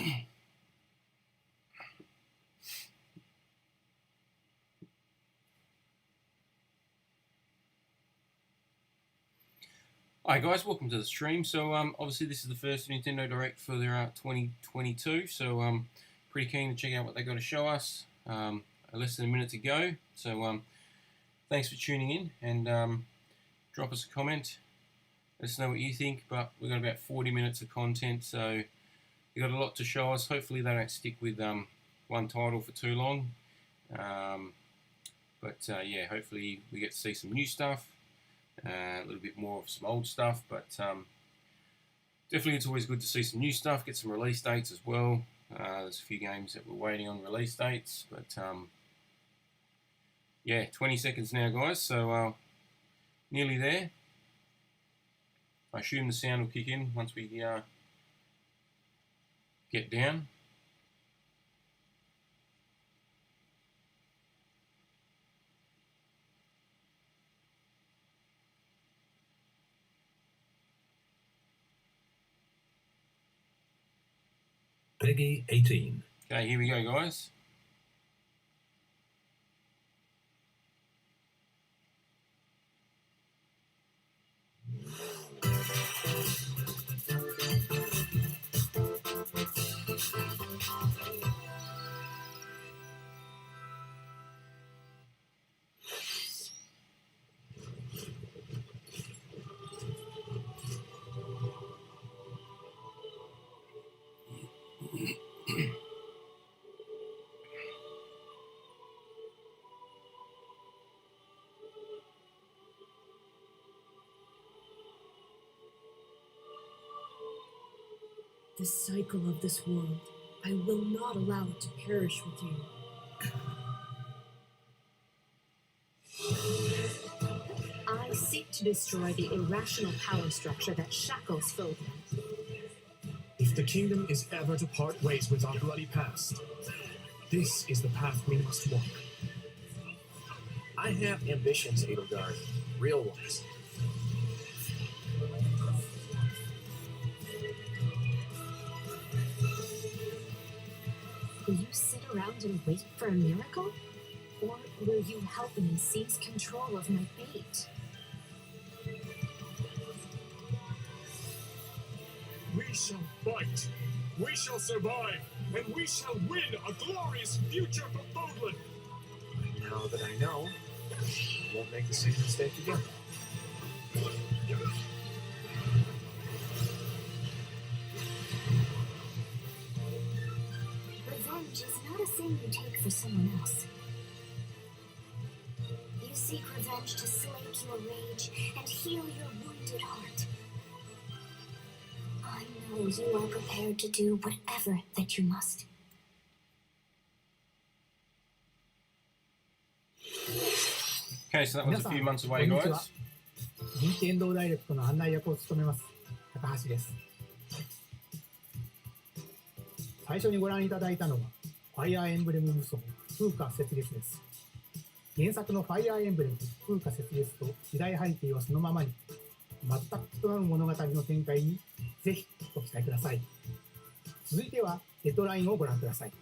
Hi guys, welcome to the stream. So obviously this is the first Nintendo Direct for their 2022, so pretty keen to check out what they got to show us. Less than a minute to go, so thanks for tuning in, and drop us a comment. Let us know what you think, but we've got about 40 minutes of content, so you've got a lot to show us. Hopefully they don't stick with one title for too long, but yeah, hopefully we get to see some new stuff. A little bit more of some old stuff, but definitely it's always good to see some new stuff, get some release dates as well. There's a few games that we're waiting on release dates, but yeah, 20 seconds now guys, so nearly there. I assume the sound will kick in once we get down. Peggy 18. Okay, here we go, guys. The cycle of this world, I will not allow it to perish with you. I seek to destroy the irrational power structure that shackles Philip. If the kingdom is ever to part ways with our bloody past, this is the path we must walk. I have ambitions, Edelgard. Real ones. Will you sit around and wait for a miracle? Or will you help me seize control of my fate? We shall fight, we shall survive, and we shall win a glorious future for Bodland. Now that I know, I won't make the same mistake again. Revenge is not a sin you take for someone else. You seek revenge to slake your rage and heal your wounded heart. I know you are prepared to do whatever that you must. Okay, so that was a few months away, guys. 任天堂ダイレクトの案内役を務めます高橋です。最初にご覧いただいたのはファイアーエンブレム無双風化雪月です。原作のファイアーエンブレム風化雪月と時代背景はそのままに全く異なる物語の展開にぜひご期待ください。続いてはデッドラインをご覧ください。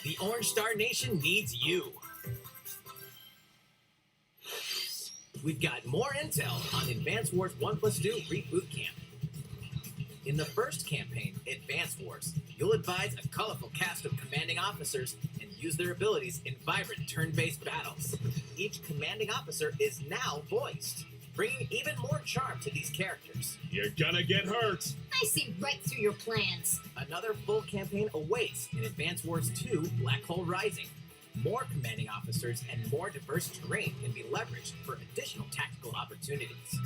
The Orange Star Nation needs you. We've got more intel on Advance Wars 1+2 Reboot Camp. In the first campaign, Advance Wars, you'll advise a colorful cast of commanding officers and use their abilities in vibrant turn-based battles. Each commanding officer is now voiced, bringing even more charm to these characters. You're gonna get hurt. I see right through your plans. Another full campaign awaits in Advance Wars 2 Black Hole Rising. More commanding officers and more diverse terrain can be leveraged for additional tactical opportunities,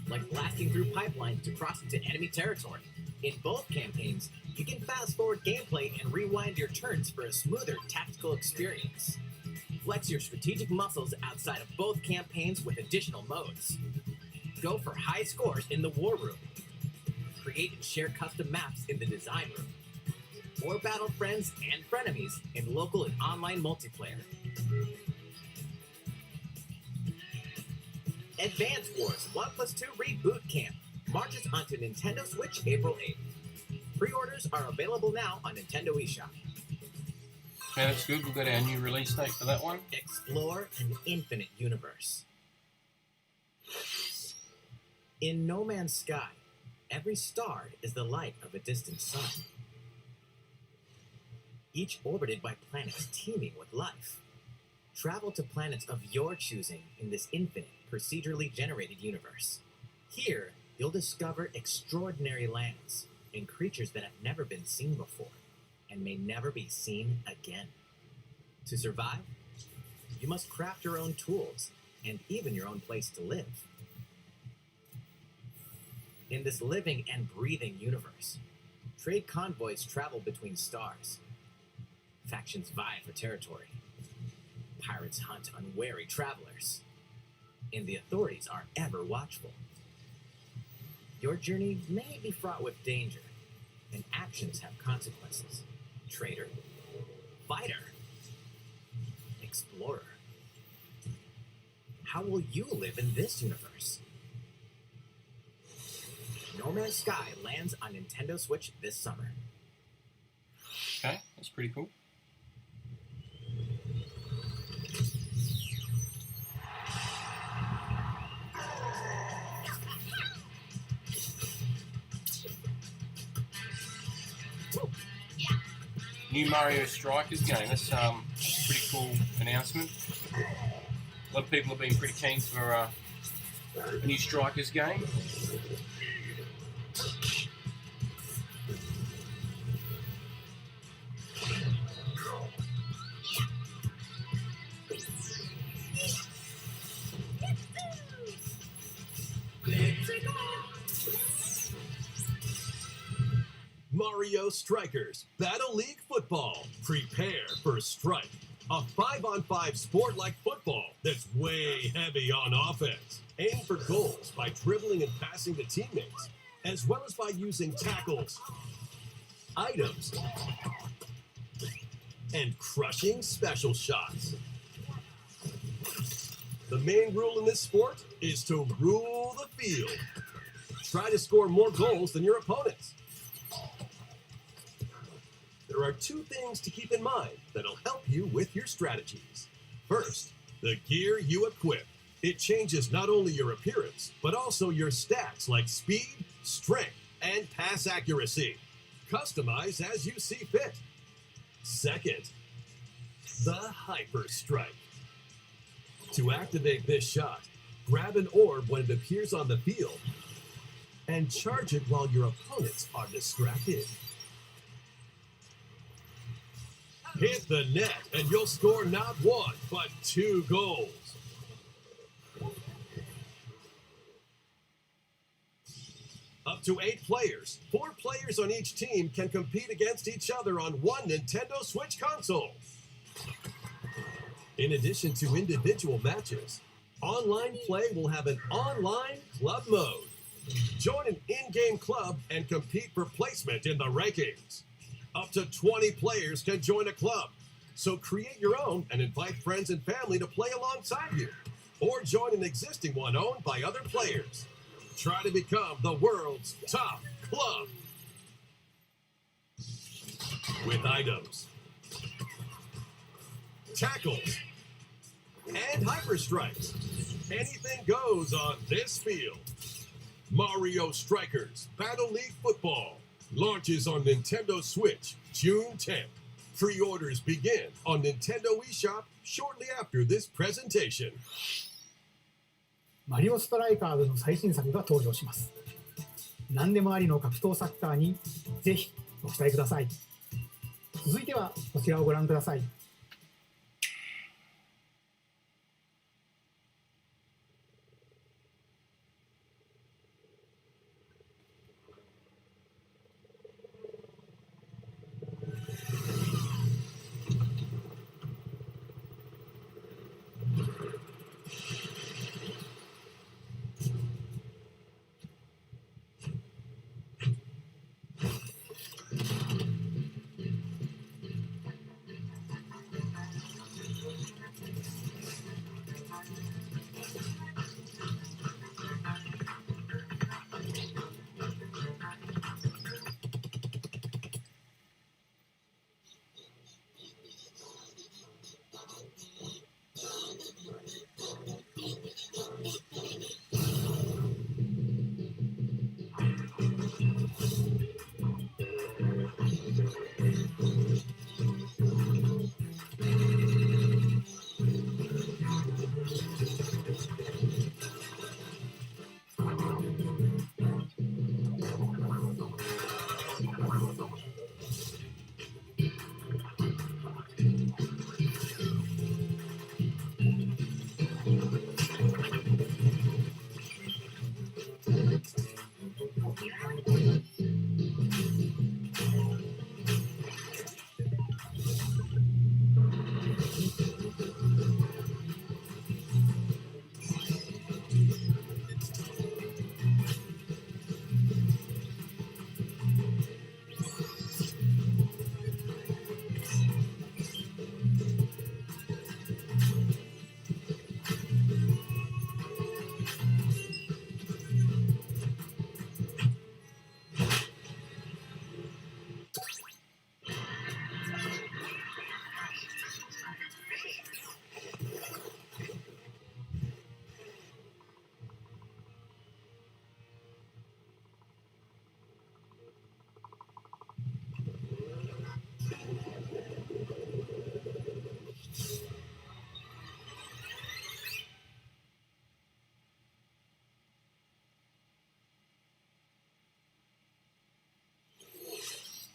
like blasting through pipelines to cross into enemy territory. In both campaigns, you can fast-forward gameplay and rewind your turns for a smoother tactical experience. Flex your strategic muscles outside of both campaigns with additional modes. Go for high scores in the War Room. Create and share custom maps in the Design Room. Or battle friends and frenemies in local and online multiplayer. Advance Wars 1+2 Reboot Camp marches onto Nintendo Switch April 8th. Pre-orders are available now on Nintendo eShop. Okay, that's good. We've got our new release date for that one. Explore an infinite universe. In No Man's Sky, every star is the light of a distant sun, each orbited by planets teeming with life. Travel to planets of your choosing in this infinite, procedurally generated universe. Here, you'll discover extraordinary lands and creatures that have never been seen before and may never be seen again. To survive, you must craft your own tools and even your own place to live. In this living and breathing universe, trade convoys travel between stars. Factions vie for territory. Pirates hunt unwary travelers. And the authorities are ever watchful. Your journey may be fraught with danger, and actions have consequences. Traitor, fighter, explorer. How will you live in this universe? No Man's Sky lands on Nintendo Switch this summer. Okay, that's pretty cool. New Mario Strikers game. That's pretty cool announcement. A lot of people have been pretty keen for a new Strikers game. Mario Strikers Battle League Football. Prepare for Strike. A 5-on-5 sport like football that's way heavy on offense. Aim for goals by dribbling and passing to teammates, as well as by using tackles, items, and crushing special shots. The main rule in this sport is to rule the field. Try to score more goals than your opponents. There are two things to keep in mind that'll help you with your strategies. First, the gear you equip. It changes not only your appearance, but also your stats like speed, strength, and pass accuracy. Customize as you see fit. Second, the Hyper Strike. To activate this shot, grab an orb when it appears on the field and charge it while your opponents are distracted. Hit the net and you'll score not one, but 2 goals. Up to 8 players, 4 players on each team can compete against each other on one Nintendo Switch console. In addition to individual matches, online play will have an online club mode. Join an in-game club and compete for placement in the rankings. Up to 20 players can join a club, so create your own and invite friends and family to play alongside you, or join an existing one owned by other players. Try to become the world's top club. With items, tackles, and hyper strikes, anything goes on this field. Mario Strikers Battle League Football launches on Nintendo Switch June 10th. Pre-orders begin on Nintendo eShop shortly after this presentation. マリオストライカーズの最新作が登場します。何でもありの格闘サッカーにぜひご期待ください。続いてはこちらをご覧ください。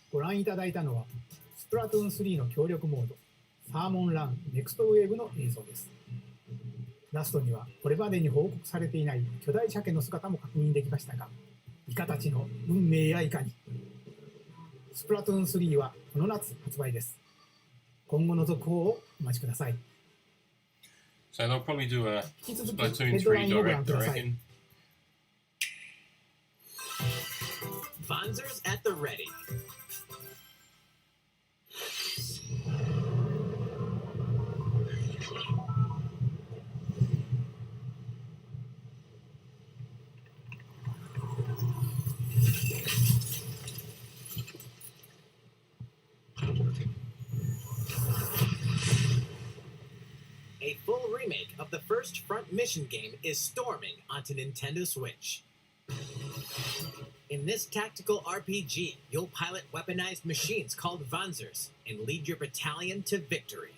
ご覧いただいたのは、スプラトゥーン3の協力モード、サーモンランネクストウェーブの映像です。ラストにはこれまでに報告されていない巨大鮭の姿も確認できましたが、イカたちの運命やいかに。スプラトゥーン3はこの夏発売です。今後の続報をお待ちください。So they'll probably do a 引き続き Splatoon ヘッドライ 3ンをご覧 direct, く I ださい。 reckon. Fonzers at the ready. A full remake of the first Front Mission game is storming onto Nintendo Switch. In this tactical RPG, you'll pilot weaponized machines called Vanzers and lead your battalion to victory.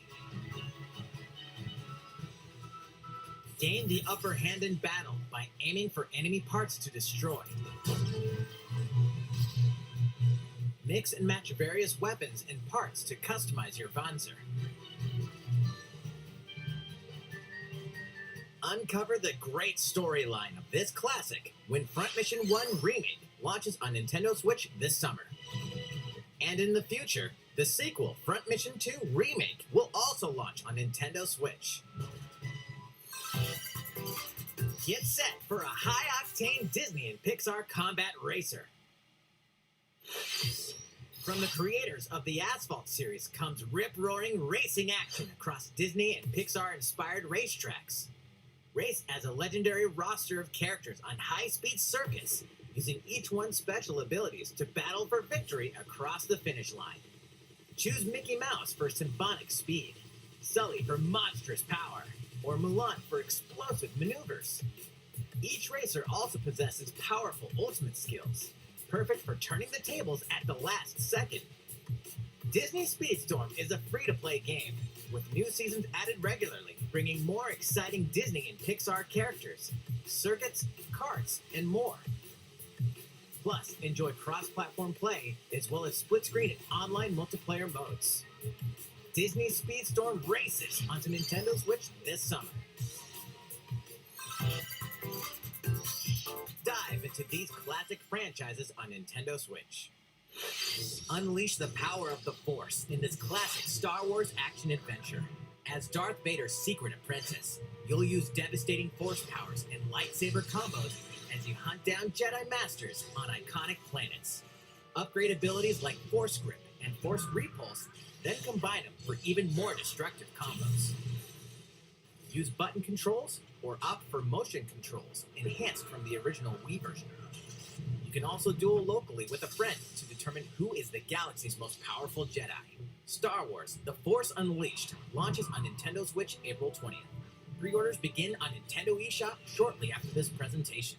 Gain the upper hand in battle by aiming for enemy parts to destroy. Mix and match various weapons and parts to customize your Vanzer. Uncover the great storyline of this classic when Front Mission 1 Remake launches on Nintendo Switch this summer. And in the future, the sequel, Front Mission 2 Remake, will also launch on Nintendo Switch. Get set for a high-octane Disney and Pixar combat racer. From the creators of the Asphalt series comes rip-roaring racing action across Disney and Pixar-inspired racetracks. Race as a legendary roster of characters on high-speed circuits, using each one's special abilities to battle for victory across the finish line. Choose Mickey Mouse for symphonic speed, Sully for monstrous power, or Mulan for explosive maneuvers. Each racer also possesses powerful ultimate skills, perfect for turning the tables at the last second. Disney Speedstorm is a free-to-play game, with new seasons added regularly, bringing more exciting Disney and Pixar characters, circuits, karts, and more. Plus, enjoy cross-platform play, as well as split-screen and online multiplayer modes. Disney Speedstorm races onto Nintendo Switch this summer. Dive into these classic franchises on Nintendo Switch. Unleash the power of the Force in this classic Star Wars action-adventure. As Darth Vader's secret apprentice, you'll use devastating Force powers and lightsaber combos as you hunt down Jedi Masters on iconic planets. Upgrade abilities like Force Grip and Force Repulse, then combine them for even more destructive combos. Use button controls or opt for motion controls enhanced from the original Wii version. You can also duel locally with a friend to determine who is the galaxy's most powerful Jedi. Star Wars: The Force Unleashed launches on Nintendo Switch April 20th. Pre-orders begin on Nintendo eShop shortly after this presentation.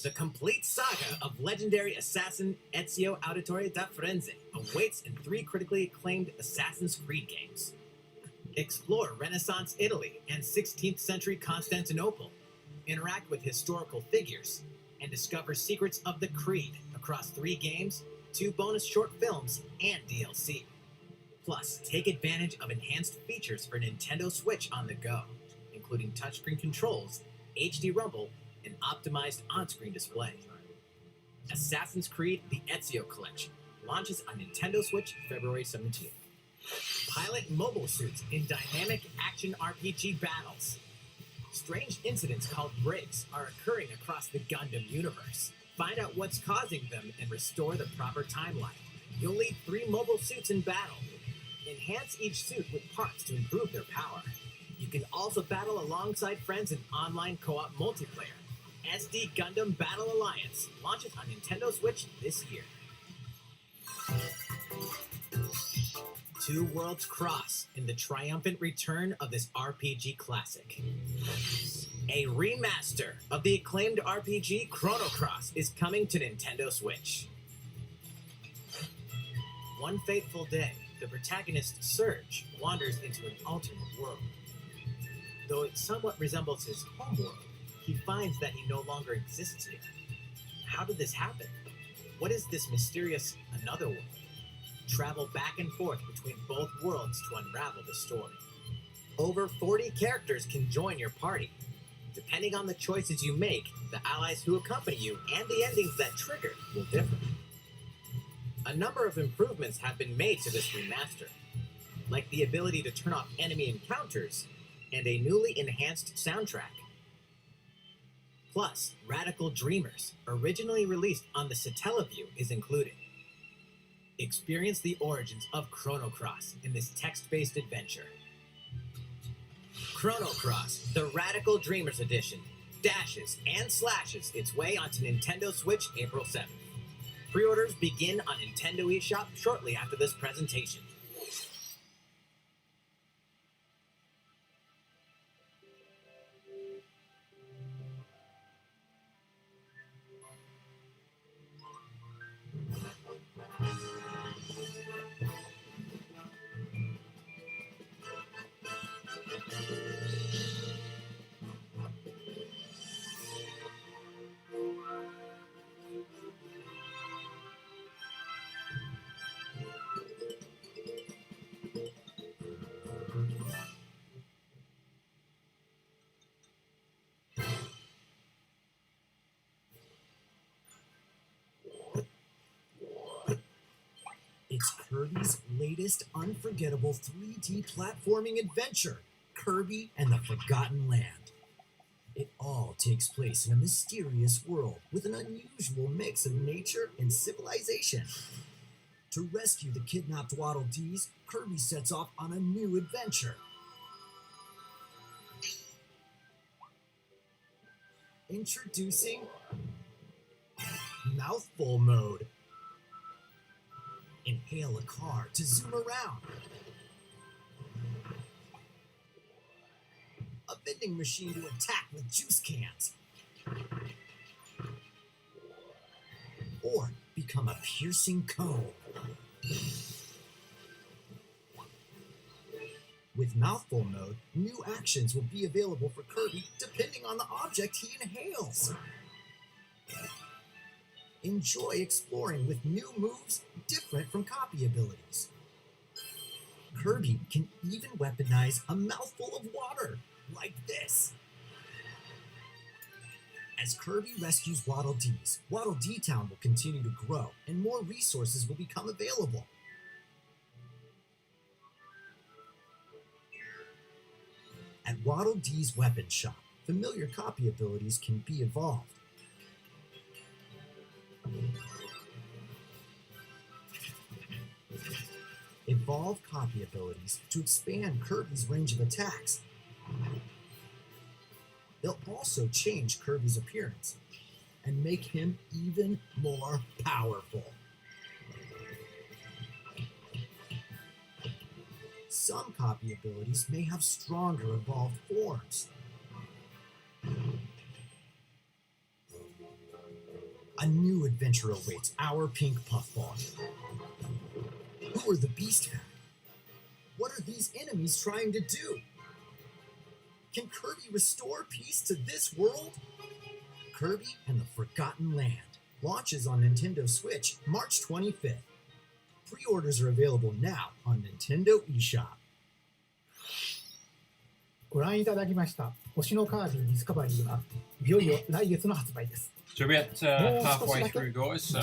The complete saga of legendary assassin Ezio Auditore da Firenze awaits in 3 critically acclaimed Assassin's Creed games. Explore Renaissance Italy and 16th century Constantinople. Interact with historical figures and discover secrets of the Creed across 3 games, 2 bonus short films, and DLC. Plus, take advantage of enhanced features for Nintendo Switch on the go, including touchscreen controls, HD Rumble, and optimized on-screen display. Assassin's Creed The Ezio Collection launches on Nintendo Switch February 17th. Pilot mobile suits in dynamic action RPG battles. Strange incidents called breaks are occurring across the Gundam universe. Find out what's causing them and restore the proper timeline. You'll lead 3 mobile suits in battle. Enhance each suit with parts to improve their power. You can also battle alongside friends in online co-op multiplayer. SD Gundam Battle Alliance launches on Nintendo Switch this year. Two worlds cross in the triumphant return of this RPG classic. A remaster of the acclaimed RPG Chrono Cross is coming to Nintendo Switch. One fateful day, the protagonist Surge wanders into an alternate world. Though it somewhat resembles his homeworld, he finds that he no longer exists here. How did this happen? What is this mysterious another world? Travel back and forth between both worlds to unravel the story. Over 40 characters can join your party. Depending on the choices you make, the allies who accompany you and the endings that trigger will differ. A number of improvements have been made to this remaster, like the ability to turn off enemy encounters and a newly enhanced soundtrack. Plus, Radical Dreamers, originally released on the Satellaview, is included. Experience the origins of Chrono Cross in this text-based adventure. Chrono Cross, the Radical Dreamers Edition, dashes and slashes its way onto Nintendo Switch April 7th. Pre-orders begin on Nintendo eShop shortly after this presentation. It's Kirby's latest unforgettable 3D platforming adventure, Kirby and the Forgotten Land. It all takes place in a mysterious world with an unusual mix of nature and civilization. To rescue the kidnapped Waddle Dees, Kirby sets off on a new adventure. Introducing Mouthful Mode. Inhale a car to zoom around. A vending machine to attack with juice cans. Or become a piercing cone. With Mouthful Mode, new actions will be available for Kirby depending on the object he inhales. Enjoy exploring with new moves different from copy abilities. Kirby can even weaponize a mouthful of water, like this. As Kirby rescues Waddle Dees, Waddle Dee Town will continue to grow and more resources will become available. At Waddle Dee's Weapon Shop, familiar copy abilities can be evolved. Evolve copy abilities to expand Kirby's range of attacks. They'll also change Kirby's appearance and make him even more powerful. Some copy abilities may have stronger evolved forms. A new adventure awaits our pink puffball. Who are the Beast Pack? What are these enemies trying to do? Can Kirby restore peace to this world? Kirby and the Forgotten Land launches on Nintendo Switch March 25th. Pre-orders are available now on Nintendo eShop. ご覧いただきました星のカービィディスカバリーはいよいよ来月の発売です。So we're about halfway through, guys. So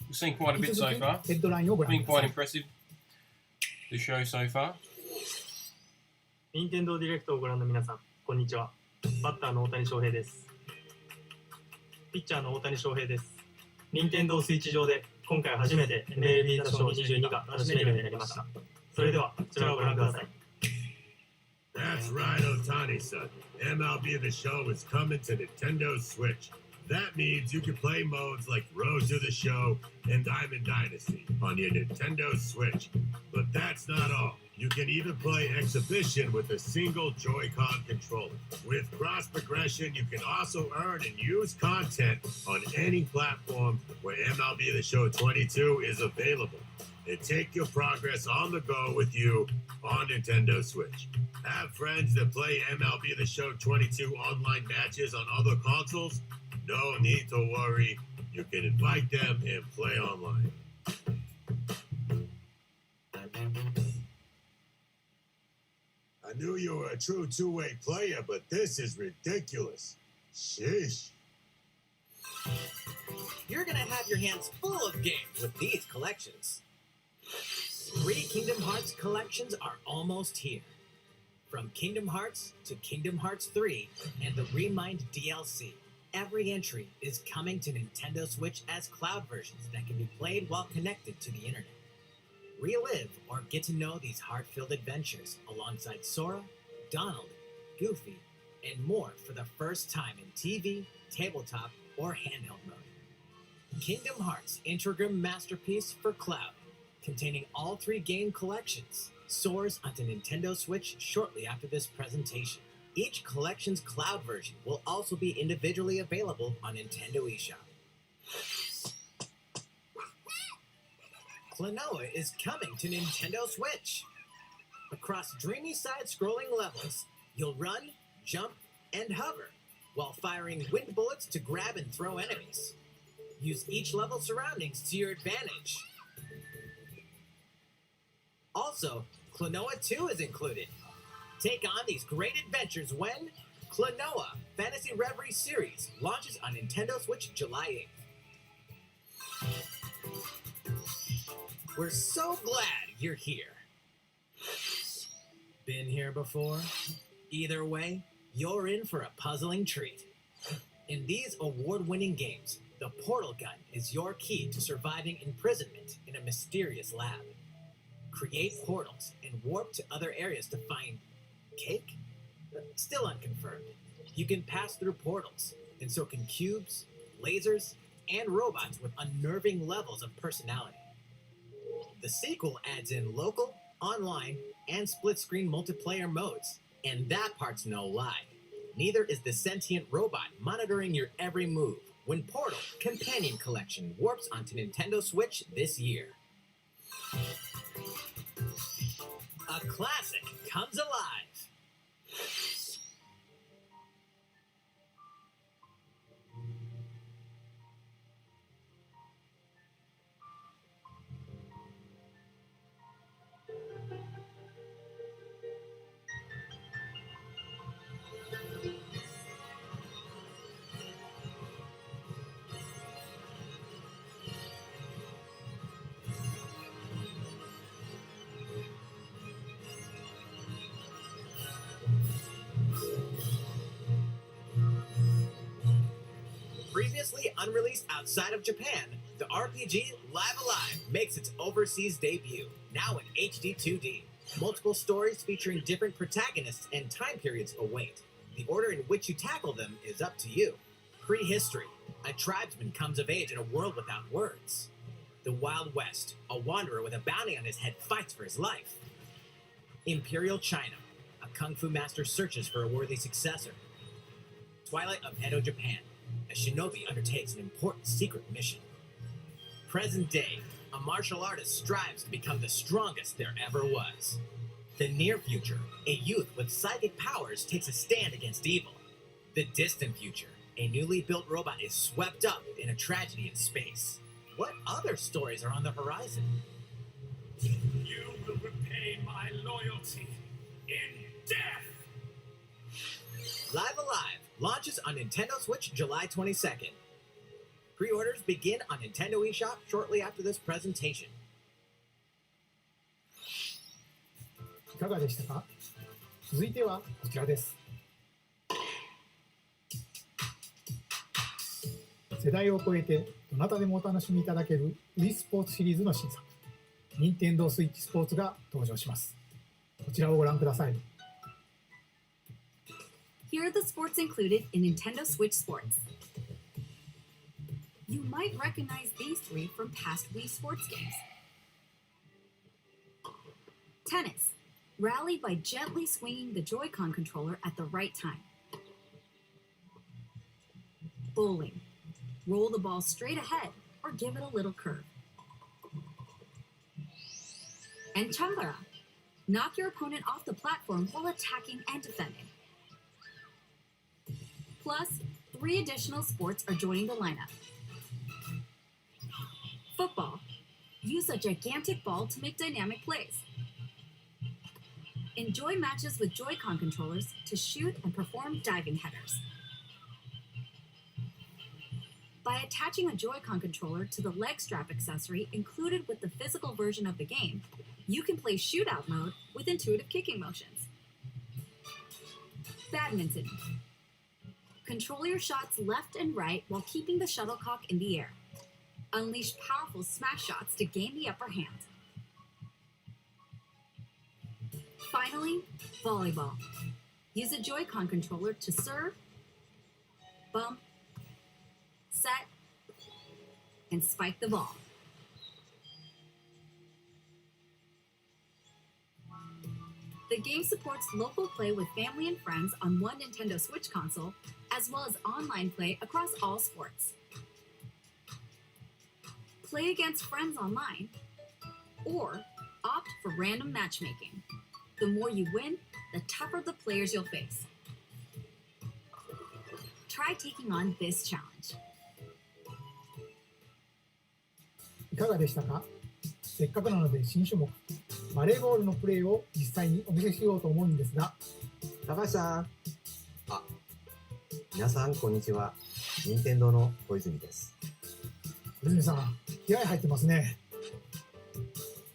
we've seen quite a bit so far. ヘッドラインをご覧 Been くだ quite さい。 impressive. The show so far. 任天堂ディレクトをご覧の皆さん、こんにちは。バッターの大谷翔平です。ピッチャーの大谷翔平です。任天堂スイッチ上で今回初めて MLB 打賞22が楽しめるようになりました。それではこちらをご覧ください。That's right, Otani-san. MLB The Show is coming to Nintendo Switch. That means you can play modes like Road to the Show and Diamond Dynasty on your Nintendo Switch. But that's not all. You can even play Exhibition with a single Joy-Con controller. With cross progression, you can also earn and use content on any platform where MLB The Show 22 is available. And take your progress on the go with you on Nintendo Switch. Have friends that play MLB The Show 22 online matches on other consoles? No need to worry. You can invite them and play online. I knew you were a true two-way player, but this is ridiculous. Sheesh. You're gonna have your hands full of games with these collections. 3 Kingdom Hearts collections are almost here. From Kingdom Hearts to Kingdom Hearts 3 and the Remind DLC, every entry is coming to Nintendo Switch as cloud versions that can be played while connected to the internet. Relive or get to know these heart-filled adventures alongside Sora, Donald, Goofy, and more for the first time in TV, tabletop, or handheld mode. Kingdom Hearts Integrum Masterpiece for Cloud, containing all 3 game collections, soars onto Nintendo Switch shortly after this presentation. Each collection's cloud version will also be individually available on Nintendo eShop. Klonoa is coming to Nintendo Switch. Across dreamy side-scrolling levels, you'll run, jump, and hover, while firing wind bullets to grab and throw enemies. Use each level's surroundings to your advantage. Also, Klonoa 2 is included. Take on these great adventures when Klonoa Fantasy Reverie Series launches on Nintendo Switch July 8th. We're so glad you're here. Been here before? Either way, you're in for a puzzling treat. In these award-winning games, the portal gun is your key to surviving imprisonment in a mysterious lab. Create portals and warp to other areas to find cake? Still unconfirmed. You can pass through portals, and so can cubes, lasers, and robots with unnerving levels of personality. The sequel adds in local, online, and split-screen multiplayer modes, and that part's no lie. Neither is the sentient robot monitoring your every move when Portal Companion Collection warps onto Nintendo Switch this year. A classic comes alive. Previously unreleased outside of Japan, the RPG Live Alive makes its overseas debut, now in HD 2D. Multiple stories featuring different protagonists and time periods await. The order in which you tackle them is up to you. Prehistory, a tribesman comes of age in a world without words. The Wild West, a wanderer with a bounty on his head fights for his life. Imperial China, a kung fu master searches for a worthy successor. Twilight of Edo, Japan, a shinobi undertakes an important secret mission. Present day, a martial artist strives to become the strongest there ever was. The near future, a youth with psychic powers takes a stand against evil. The distant future, a newly built robot is swept up in a tragedy in space. What other stories are on the horizon? You will repay my loyalty in death. Live Alive launches on Nintendo Switch July 22nd. Pre-orders begin on Nintendo eShop shortly after this presentation. いかがでしたか？続いてはこちらです。世代を超えてどなたでもお楽しみいただける Wii スポーツシリーズの新作、任天堂スイッチスポーツが登場します。こちらをご覧ください。Here are the sports included in Nintendo Switch Sports. You might recognize these three from past Wii Sports games. Tennis. Rally by gently swinging the Joy-Con controller at the right time. Bowling. Roll the ball straight ahead or give it a little curve. And Changara. Knock your opponent off the platform while attacking and defending. Plus, 3 additional sports are joining the lineup. Football. Use a gigantic ball to make dynamic plays. Enjoy matches with Joy-Con controllers to shoot and perform diving headers. By attaching a Joy-Con controller to the leg strap accessory included with the physical version of the game, you can play shootout mode with intuitive kicking motions. Badminton. Control your shots left and right while keeping the shuttlecock in the air. Unleash powerful smash shots to gain the upper hand. Finally, volleyball. Use a Joy-Con controller to serve, bump, set, and spike the ball. The game supports local play with family and friends on one Nintendo Switch console, as well as online play across all sports. Play against friends online, or opt for random matchmaking. The more you win, the tougher the players you'll face. Try taking on this challenge. いかがでしたか？せっかくなので新種目、バレーボールのプレーを実際にお見せしようと思うんですが、高橋さん。皆さんこんにちは。任天堂の小泉です。小泉さん、気合入ってますね。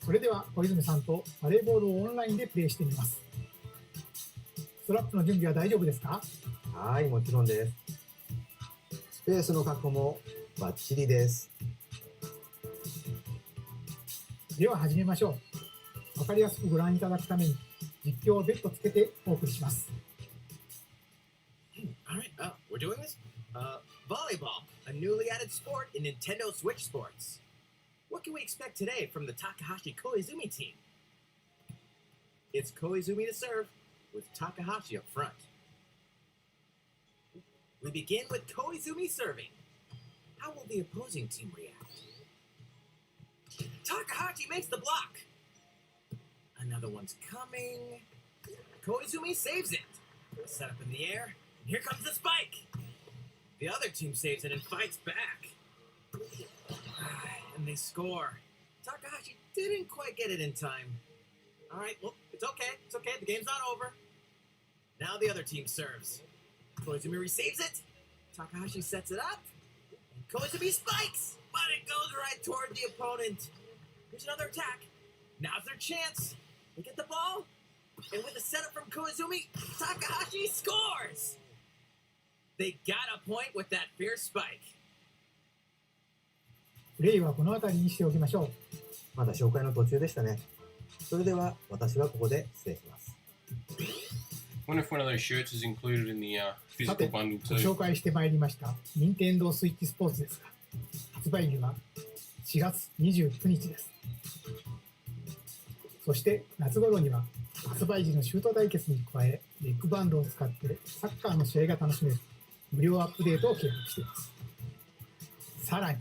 それでは小泉さんとバレーボールをオンラインでプレイしてみます。ストラップの準備は大丈夫ですか？はい、もちろんです。スペースの確保もバッチリです。では始めましょう。わかりやすくご覧いただくために実況を別途つけてお送りします。Alright, we're doing this? Volleyball, a newly added sport in Nintendo Switch Sports. What can we expect today from the Takahashi Koizumi team? It's Koizumi to serve, with Takahashi up front. We begin with Koizumi serving. How will the opposing team react? Takahashi makes the block. Another one's coming. Koizumi saves it. Set up in the air. And here comes the spike. The other team saves it and fights back. And they score. Takahashi didn't quite get it in time. All right, well, it's okay. It's okay. The game's not over. Now the other team serves. Koizumi receives it. Takahashi sets it up. And Koizumi spikes, but it goes right toward the opponent. Here's another attack. Now's their chance. They get the ball. And with the setup from Koizumi, Takahashi scores. They got a point with that fierce spike. プレイはこの辺りにしておきましょう。まだ紹介の途中でしたね。それでは私はここで失礼します。Wonder if one of those shirts is included in the さ physical て、 bundle ご too. 紹介してまいりました任天堂スイッチスポーツですが、発売日は4月29日です。そして夏頃には発売時のシュート対決に加え、レッグバンドを使ってサッカーの試合が楽しめる無料アップデートを計画しています。さらに、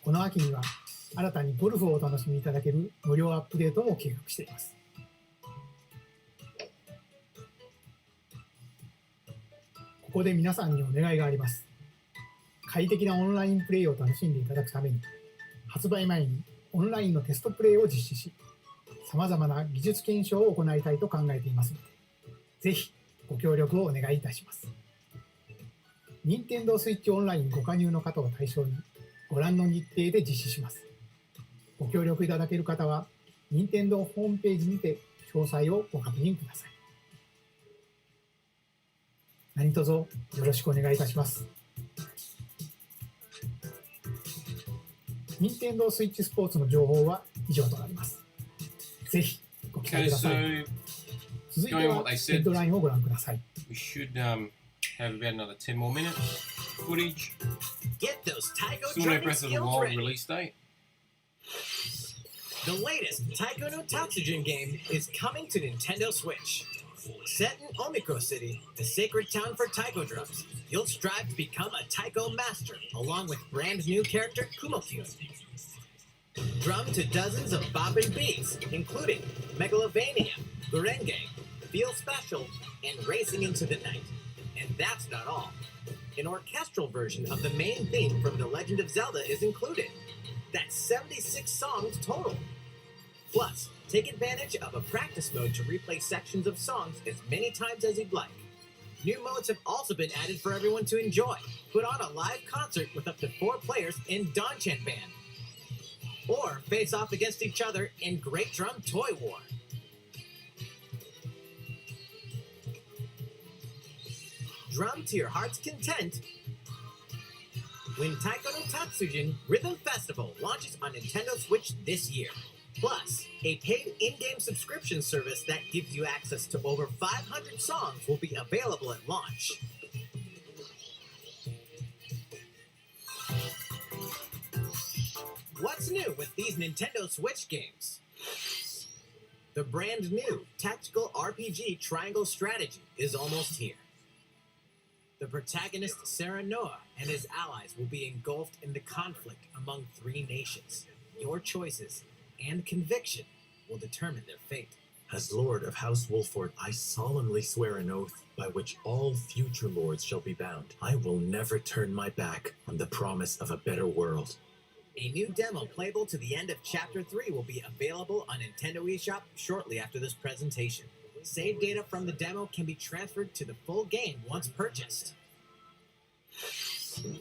この秋には新たにゴルフをお楽しみいただける無料アップデートも計画しています。ここで皆さんにお願いがあります。快適なオンラインプレイを楽しんでいただくために、発売前にオンラインのテストプレイを実施し、さまざまな技術検証を行いたいと考えていますので、ぜひご協力をお願いいたします。任天堂スイッチオンラインご加入の方を対象にご覧の日程で実施します。ご協力いただける方は任天堂ホームページにて詳細をご確認ください。何卒よろしくお願いいたします。任天堂スイッチスポーツの情報は以上となります。ぜひご期待ください。続いてはヘッドラインをご覧ください。We should have about another 10 more minutes footage. Get those Taiko Still no driving Breath of the skills Wild ready. release date. The latest Taiko no Tatsujin game is coming to Nintendo Switch. Set in Omikro City, the sacred town for taiko drums, you'll strive to become a taiko master, along with brand new character Kumo-kyun. Drum to dozens of bobbin beats, including Megalovania, Gurenge, Feel Special, and Racing into the Night. And that's not all. An orchestral version of the main theme from The Legend of Zelda is included. That's 76 songs total. Plus, take advantage of a practice mode to replay sections of songs as many times as you'd like. New modes have also been added for everyone to enjoy. Put on a live concert with up to 4 players in Danchan Band. Or face off against each other in Great Drum Toy War. Drum to your heart's content when Taiko no Tatsujin Rhythm Festival launches on Nintendo Switch this year. Plus, a paid in-game subscription service that gives you access to over 500 songs will be available at launch. What's new with these Nintendo Switch games? The brand new tactical RPG Triangle Strategy is almost here. The protagonist Sarah Noah and his allies will be engulfed in the conflict among 3 nations. Your choices and conviction will determine their fate. As Lord of House Wolford, I solemnly swear an oath by which all future lords shall be bound. I will never turn my back on the promise of a better world. A new demo playable to the end of Chapter 3 will be available on Nintendo eShop shortly after this presentation. Save data from the demo can be transferred to the full game once purchased.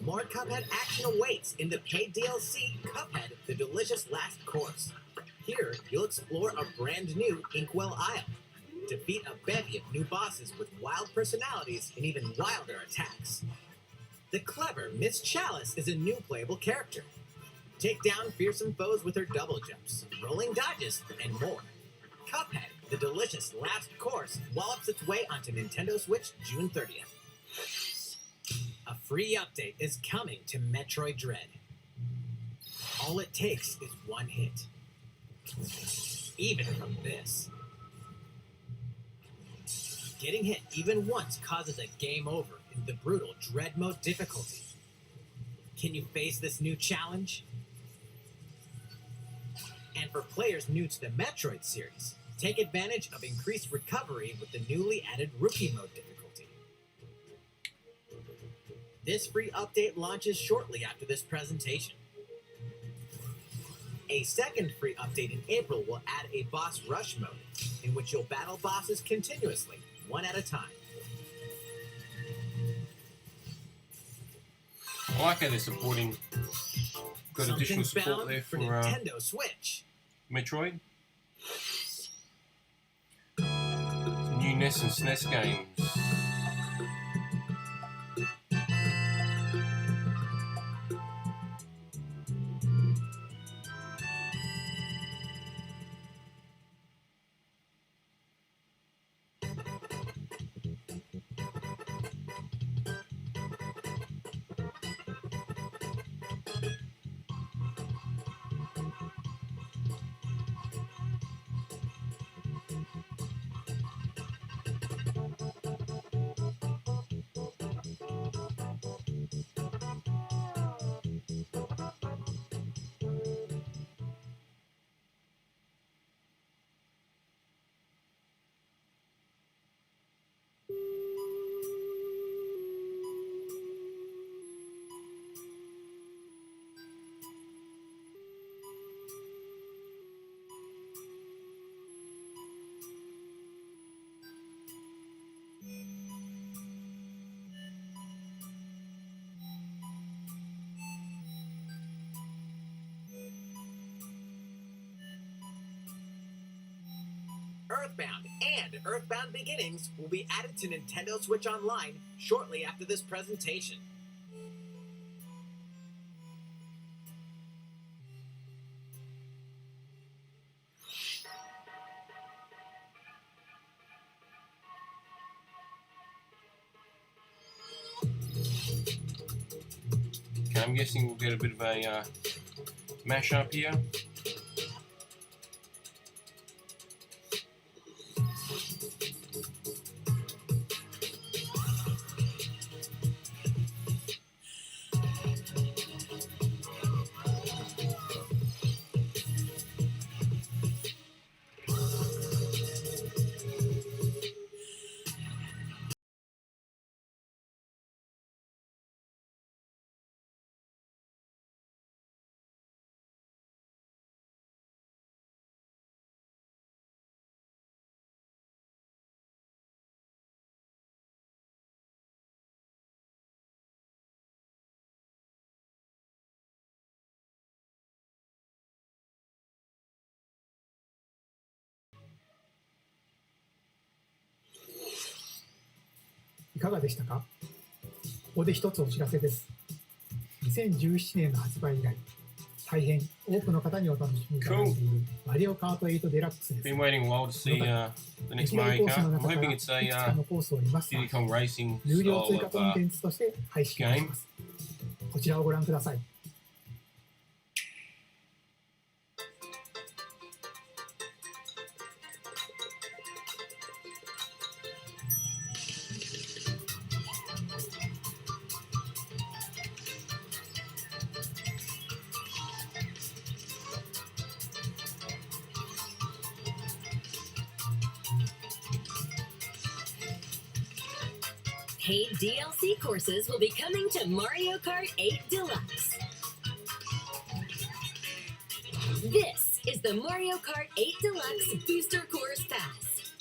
More Cuphead action awaits in the paid DLC Cuphead, The Delicious Last Course. Here, you'll explore a brand new Inkwell Isle. Defeat a bevy of new bosses with wild personalities and even wilder attacks. The clever Miss Chalice is a new playable character. Take down fearsome foes with her double jumps, rolling dodges, and more. Cuphead, The Delicious Last Course wallops its way onto Nintendo Switch June 30th. A free update is coming to Metroid Dread. All it takes is one hit. Even from this. Getting hit even once causes a game over in the brutal Dread Mode difficulty. Can you face this new challenge? And for players new to the Metroid series, take advantage of increased recovery with the newly added Rookie Mode difficulty. This free update launches shortly after this presentation. A second free update in April will add a boss rush mode, in which you'll battle bosses continuously, one at a time. I like how they're supporting. Got additional Something's support bound there for for Nintendo Switch. Metroid. Some new NES and SNES games. Earthbound and Earthbound Beginnings will be added to Nintendo Switch Online shortly after this presentation. Okay, I'm guessing we'll get a bit of a mash-up here.いかがでしたか？ここで一つお知らせです。2017年の発売以来、大変多くの方にお楽しみいただいているマリオカート8デラックスです。Been waiting a while to see the next Mario Kart. I'm hoping it's a Diddy Kong Racing 有料追 style 加コンテ of ンツとして配信します。こちらをご覧ください。Paid DLC courses will be coming to Mario Kart 8 Deluxe. This is the Mario Kart 8 Deluxe Booster Course Pass.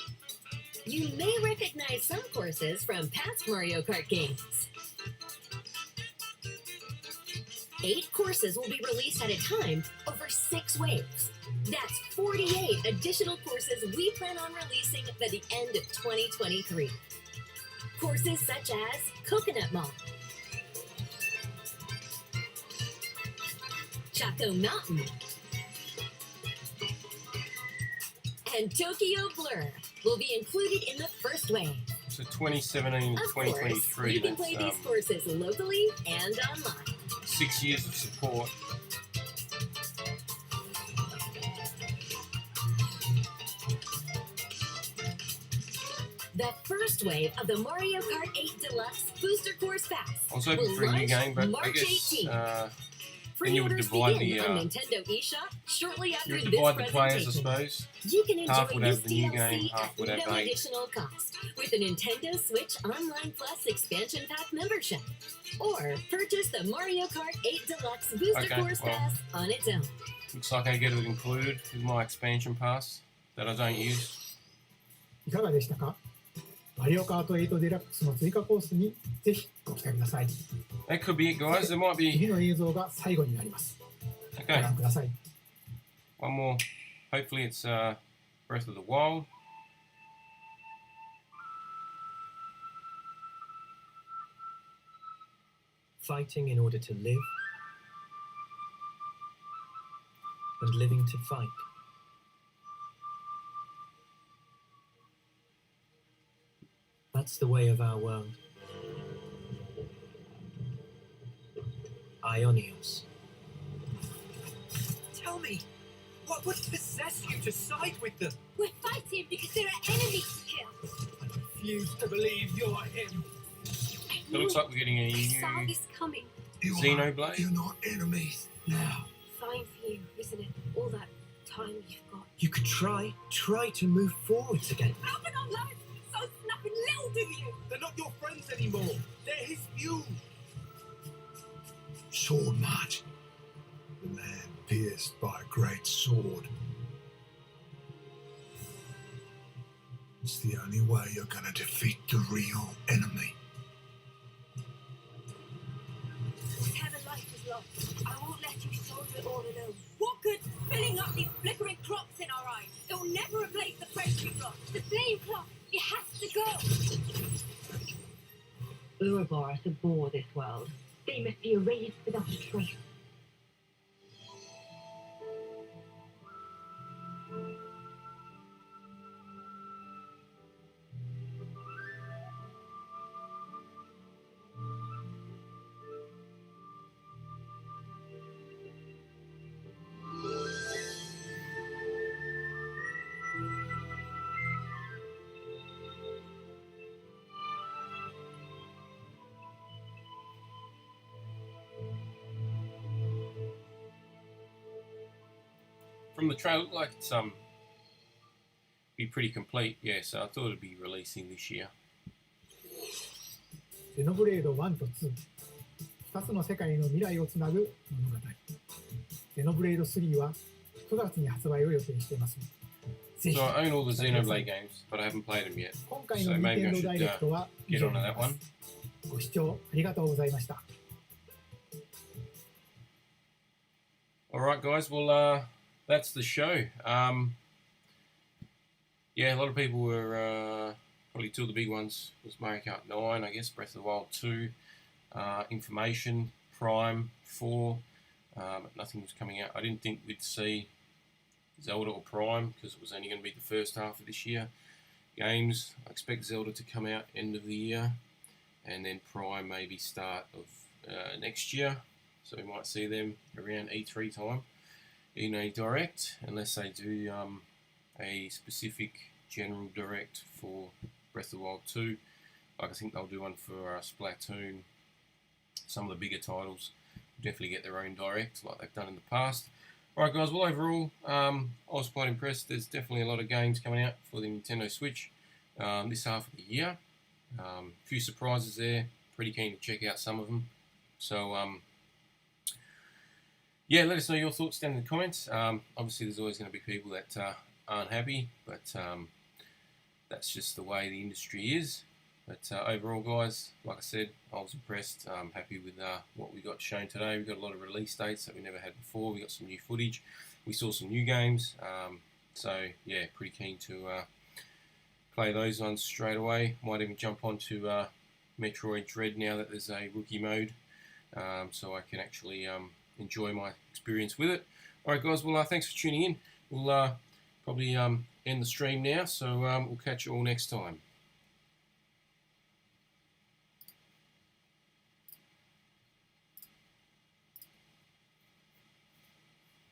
You may recognize some courses from past Mario Kart games. 8 courses will be released at a time over 6 waves. That's 48 additional courses we plan on releasing by the end of 2023. Courses such as Coconut Mall, Chaco Mountain, and Tokyo Blur will be included in the first wave. So 2017 and Of 2023, course, you can play these courses locally and online. 6 years of support. The first wave of the Mario Kart 8 Deluxe Booster Course Pass I was hoping for a new game, but I March guess 18th. then you would Pre-orders divide begin the on Nintendo eShop shortly after you would this divide the players, I presentation. suppose. You can enjoy Half would this have the new DLC game, half at would no have 8. additional cost with a Nintendo Switch Online Plus Expansion Pack membership. Or purchase the Mario Kart 8 Deluxe Booster Okay, Course well. Pass on its own. Looks like I get it included with my expansion pass that I don't use. いかがでしたか？マリオカート8デラックスの追加コースにぜひご期待ください。 That could be it, guys. There might 次 be の映像が最後になります。ご okay. 覧ください。 One more. Hopefully, it's Breath of the Wild. Fighting in order to live, and living to fight. That's the way of our world. Ionios. Tell me, what would possess you to side with them? We're fighting because there are enemies to kill. I refuse to believe you're him. It looks like we're getting a I saw new this coming. Xenoblade. You're not enemies now. Fine for you, isn't it? All that time you've got. You could try to move forwards again. Open our lives so snapping little do you! They're not your friends anymore. They're his views. Sword March. The land pierced by a great sword. It's the only way you're going to defeat the real enemy. Whatever life is lost, I won't let you soldier it all alone. What good filling up these flickering crops in our eyes You'll never replace the French clock. The flame clock. It has to go. Ouroboros abhor this world. They must be erased without a trace. From the trailer, it looked like it's be pretty complete. Yeah, so I thought it'd be releasing this year. ゼノブレード1と2、2つの世界の未来をつなぐ物語。ゼノブレード3は9月に発売を予定しています。ぜひ So I own all the Xenoblade games, but I haven't played them yet. 今回の So 任 maybe 天 I 堂 should ダイレクトは以 get 上 onto にな that りま one. す。ご視聴ありがとうございました。Alright guys, well that's the show. Yeah, a lot of people were, probably two of the big ones was Mario Kart 9, I guess, Breath of the Wild 2, Information, Prime 4, but nothing was coming out. I didn't think we'd see Zelda or Prime because it was only going to be the first half of this year. Games, I expect Zelda to come out end of the year, and then Prime maybe start of next year. So we might see them around E3 time in a direct, unless they do a specific general direct for Breath of the Wild 2. Like I think they'll do one for Splatoon. Some of the bigger titles will definitely get their own direct like they've done in the past. Alright guys, well overall I was quite impressed. There's definitely a lot of games coming out for the Nintendo Switch this half of the year. A few surprises there, pretty keen to check out some of them. So yeah, let us know your thoughts down in the comments. Obviously there's always going to be people that aren't happy, but that's just the way the industry is. But overall guys, like I said, I was impressed. I'm happy with what we got shown today. We got a lot of release dates that we never had before. We got some new footage. We saw some new games. So yeah, pretty keen to play those ones straight away. Might even jump onto Metroid Dread now that there's a rookie mode, so I can actually enjoy my experience with it. Alright guys, well thanks for tuning in. We'll probably end the stream now, so we'll catch you all next time.